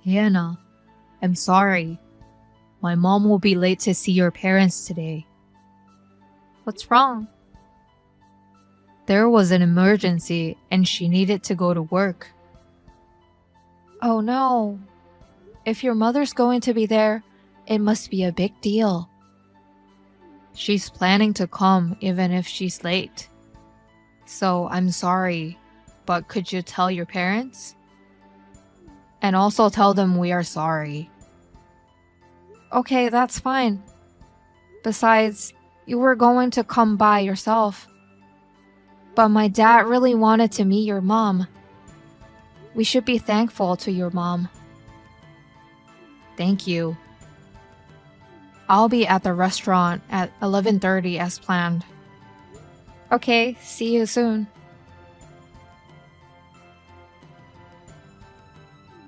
Hannah, I'm sorry. My mom will be late to see your parents today. What's wrong? There was an emergency and she needed to go to work. Oh no. If your mother's going to be there, it must be a big deal. She's planning to come even if she's late. So I'm sorry, but could you tell your parents? And also tell them we are sorry. Okay, that's fine. Besides, you were going to come by yourself. But my dad really wanted to meet your mom. We should be thankful to your mom. Thank you. I'll be at the restaurant at 11:30 as planned. Okay, see you soon.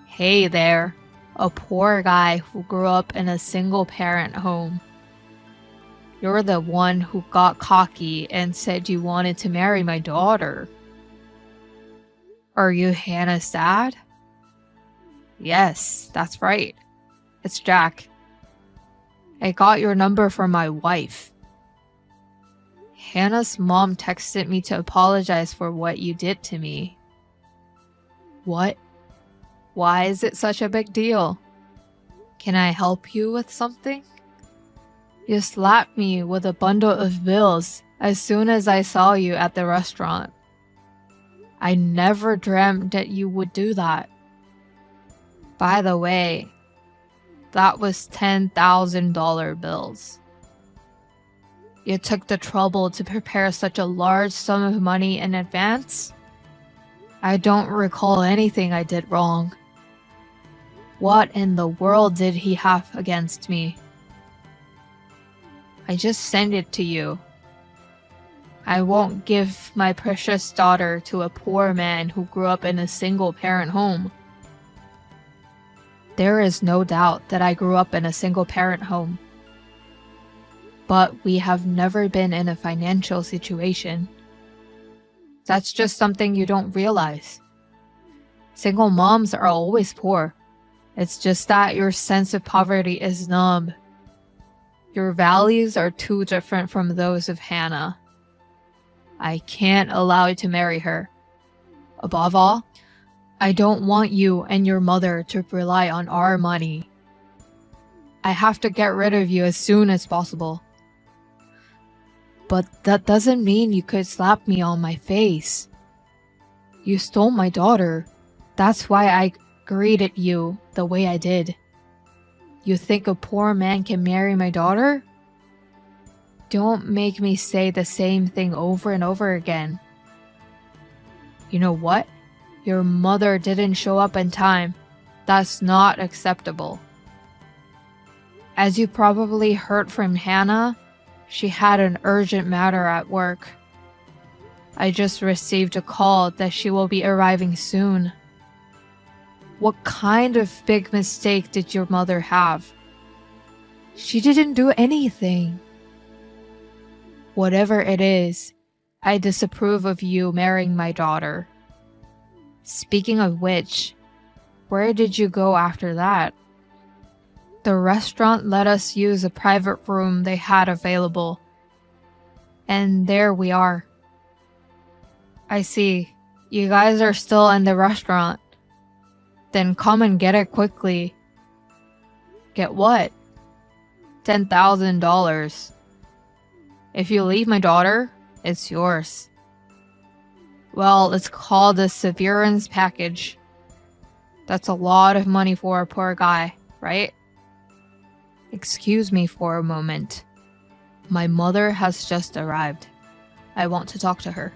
Hey there, a poor guy who grew up in a single-parent home. You're the one who got cocky and said you wanted to marry my daughter. Are you Hannah's dad? Yes, that's right. It's Jack. I got your number from my wife. Hannah's mom texted me to apologize for what you did to me. What? Why is it such a big deal? Can I help you with something? You slapped me with a bundle of bills as soon as I saw you at the restaurant. I never dreamt that you would do that. By the way, that was $10,000 bills. You took the trouble to prepare such a large sum of money in advance? I don't recall anything I did wrong. What in the world did he have against me? I just sent it to you. I won't give my precious daughter to a poor man who grew up in a single-parent home. There is no doubt that I grew up in a single-parent home. But we have never been in a financial situation. That's just something you don't realize. Single moms are always poor. It's just that your sense of poverty is numb. Your values are too different from those of Hannah. I can't allow you to marry her. Above all, I don't want you and your mother to rely on our money. I have to get rid of you as soon as possible. But that doesn't mean you could slap me on my face. You stole my daughter. That's why I greeted you the way I did. You think a poor man can marry my daughter? Don't make me say the same thing over and over again. You know what? Your mother didn't show up in time. That's not acceptable. As you probably heard from Hannah, she had an urgent matter at work. I just received a call that she will be arriving soon. What kind of big mistake did your mother have? She didn't do anything. Whatever it is, I disapprove of you marrying my daughter. Speaking of which, where did you go after that? The restaurant let us use a private room they had available. And there we are. I see. You guys are still in the restaurant. Then come and get it quickly. Get what? $10,000. If you leave my daughter, it's yours. Well, it's called a severance package. That's a lot of money for a poor guy, right? Excuse me for a moment. My mother has just arrived. I want to talk to her.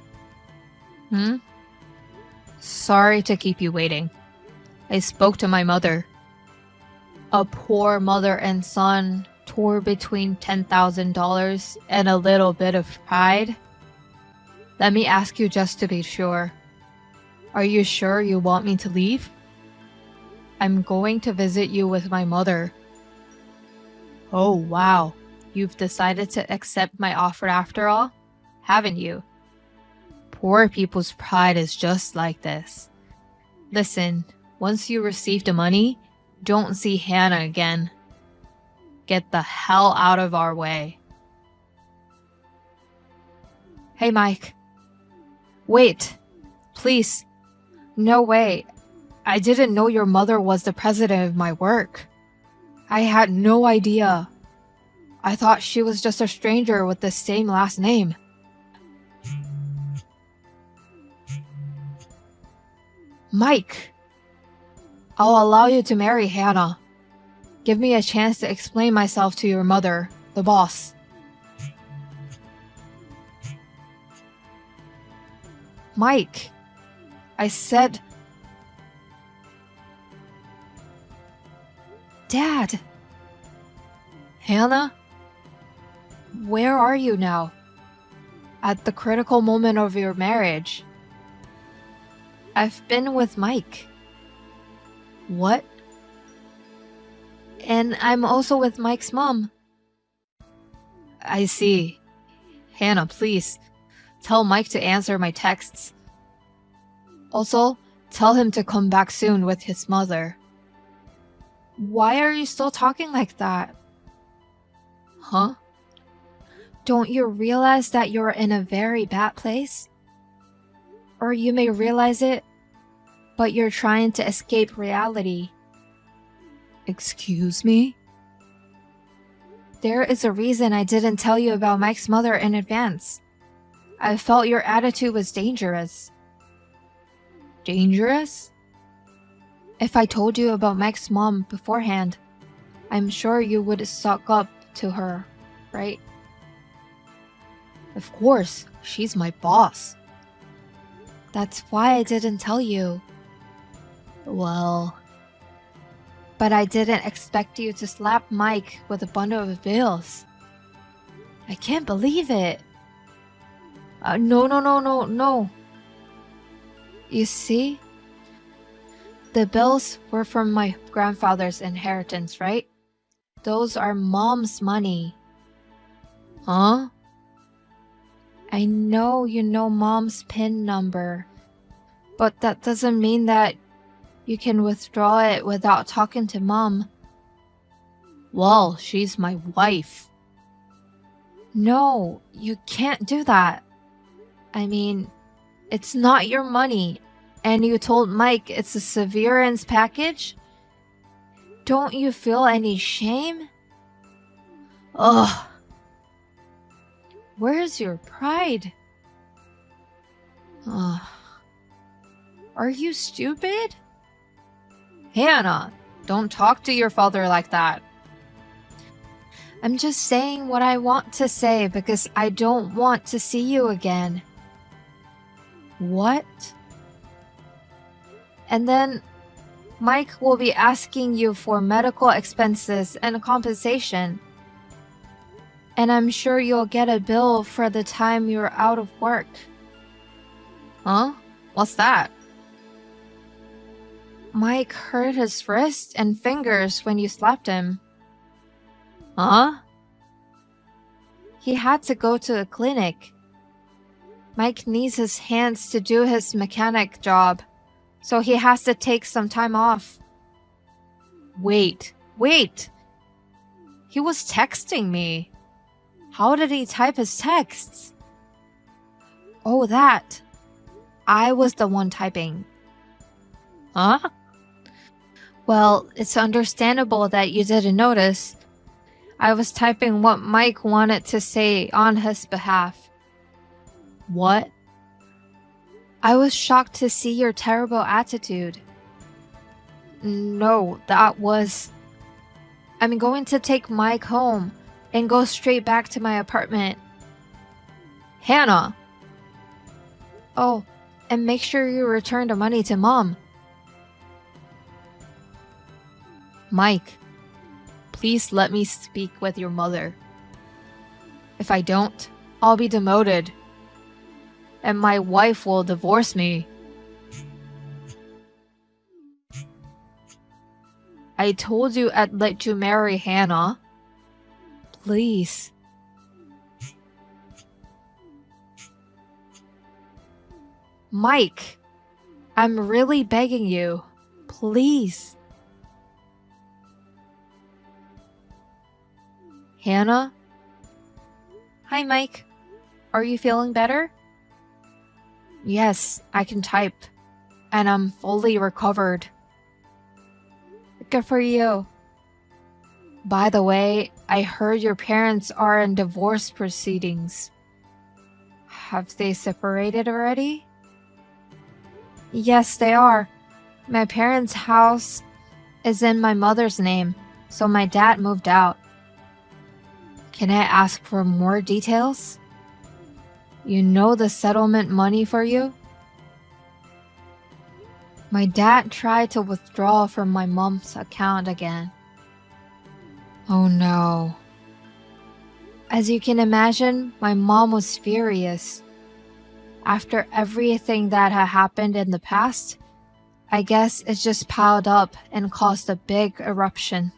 Sorry to keep you waiting. I spoke to my mother. A poor mother and son tore between $10,000 and a little bit of pride. Let me ask you just to be sure. Are you sure you want me to leave? I'm going to visit you with my mother. Oh, wow. You've decided to accept my offer after all, haven't you? Poor people's pride is just like this. Listen, once you receive the money, don't see Hannah again. Get the hell out of our way. Hey, Mike. Wait. Please. No way. I didn't know your mother was the president of my work. I had no idea. I thought she was just a stranger with the same last name. Mike. I'll allow you to marry Hannah. Give me a chance to explain myself to your mother, the boss. Mike. I said... Dad. Hannah? Where are you now? At the critical moment of your marriage. I've been with Mike. What? And I'm also with Mike's mom. I see. Hannah, please. Tell Mike to answer my texts. Also, tell him to come back soon with his mother. Why are you still talking like that? Huh? Don't you realize that you're in a very bad place? Or you may realize it, but you're trying to escape reality. Excuse me? There is a reason I didn't tell you about Mike's mother in advance. I felt your attitude was dangerous. Dangerous? If I told you about Mike's mom beforehand, I'm sure you would suck up to her, right? Of course, she's my boss. That's why I didn't tell you. Well... But I didn't expect you to slap Mike with a bundle of bills. I can't believe it. No. You see? The bills were from my grandfather's inheritance, right? Those are Mom's money. Huh? I know you know Mom's PIN number, but that doesn't mean that you can withdraw it without talking to Mom. Well, she's my wife. No, you can't do that. I mean, it's not your money, and you told Mike it's a severance package? Don't you feel any shame? Ugh. Where's your pride? Ugh. Are you stupid? Hannah, don't talk to your father like that. I'm just saying what I want to say because I don't want to see you again. What? And then Mike will be asking you for medical expenses and compensation. And I'm sure you'll get a bill for the time you're out of work. Huh? What's that? Mike hurt his wrist and fingers when you slapped him. Huh? He had to go to a clinic. Mike needs his hands to do his mechanic job, so he has to take some time off. Wait. He was texting me. How did he type his texts? Oh, that. I was the one typing. Huh? Well, it's understandable that you didn't notice. I was typing what Mike wanted to say on his behalf. What? I was shocked to see your terrible attitude. No, that was... I'm going to take Mike home and go straight back to my apartment. Hannah! Oh, and make sure you return the money to Mom. Mike, please let me speak with your mother. If I don't, I'll be demoted. And my wife will divorce me. I told you I'd let you marry Hannah. Please. Mike, I'm really begging you. Please. Hannah? Hi, Mike. Are you feeling better? Yes, I can type. And I'm fully recovered. Good for you. By the way, I heard your parents are in divorce proceedings. Have they separated already? Yes, they are. My parents' house is in my mother's name, so my dad moved out. Can I ask for more details? You know the settlement money for you? My dad tried to withdraw from my mom's account again. Oh no. As you can imagine, my mom was furious. After everything that had happened in the past, I guess it just piled up and caused a big eruption.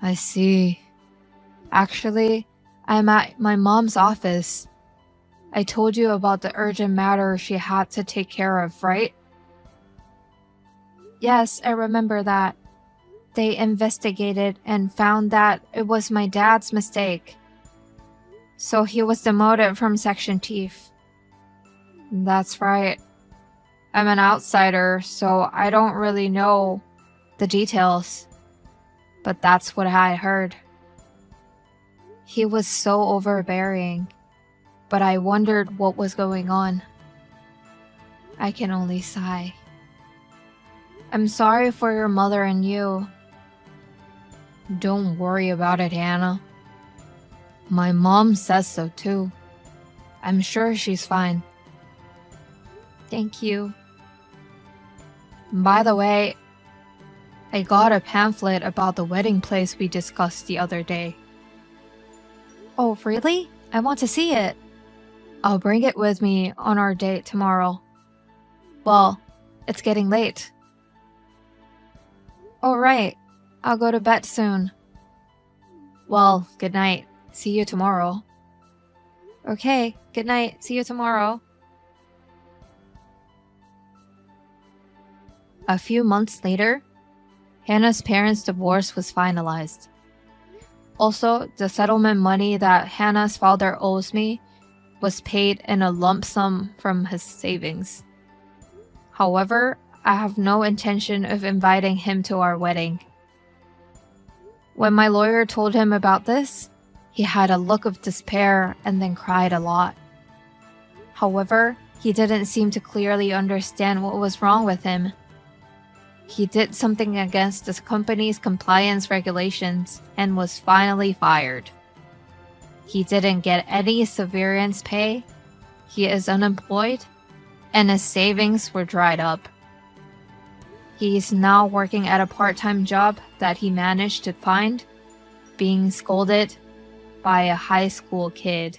I see. Actually, I'm at my mom's office. I told you about the urgent matter she had to take care of, right? Yes, I remember that. They investigated and found that it was my dad's mistake. So he was demoted from section chief. That's right. I'm an outsider, so I don't really know the details. But that's what I heard. He was so overbearing, but I wondered what was going on. I can only sigh. I'm sorry for your mother and you. Don't worry about it, Hannah. My mom says so too. I'm sure she's fine. Thank you. By the way, I got a pamphlet about the wedding place we discussed the other day. Oh, really? I want to see it. I'll bring it with me on our date tomorrow. Well, it's getting late. All right. I'll go to bed soon. Well, good night. See you tomorrow. Okay, good night. See you tomorrow. A few months later, Hannah's parents' divorce was finalized. Also, the settlement money that Hannah's father owes me was paid in a lump sum from his savings. However, I have no intention of inviting him to our wedding. When my lawyer told him about this, he had a look of despair and then cried a lot. However, he didn't seem to clearly understand what was wrong with him. He did something against the company's compliance regulations and was finally fired. He didn't get any severance pay, he is unemployed, and his savings were dried up. He is now working at a part-time job that he managed to find, being scolded by a high school kid.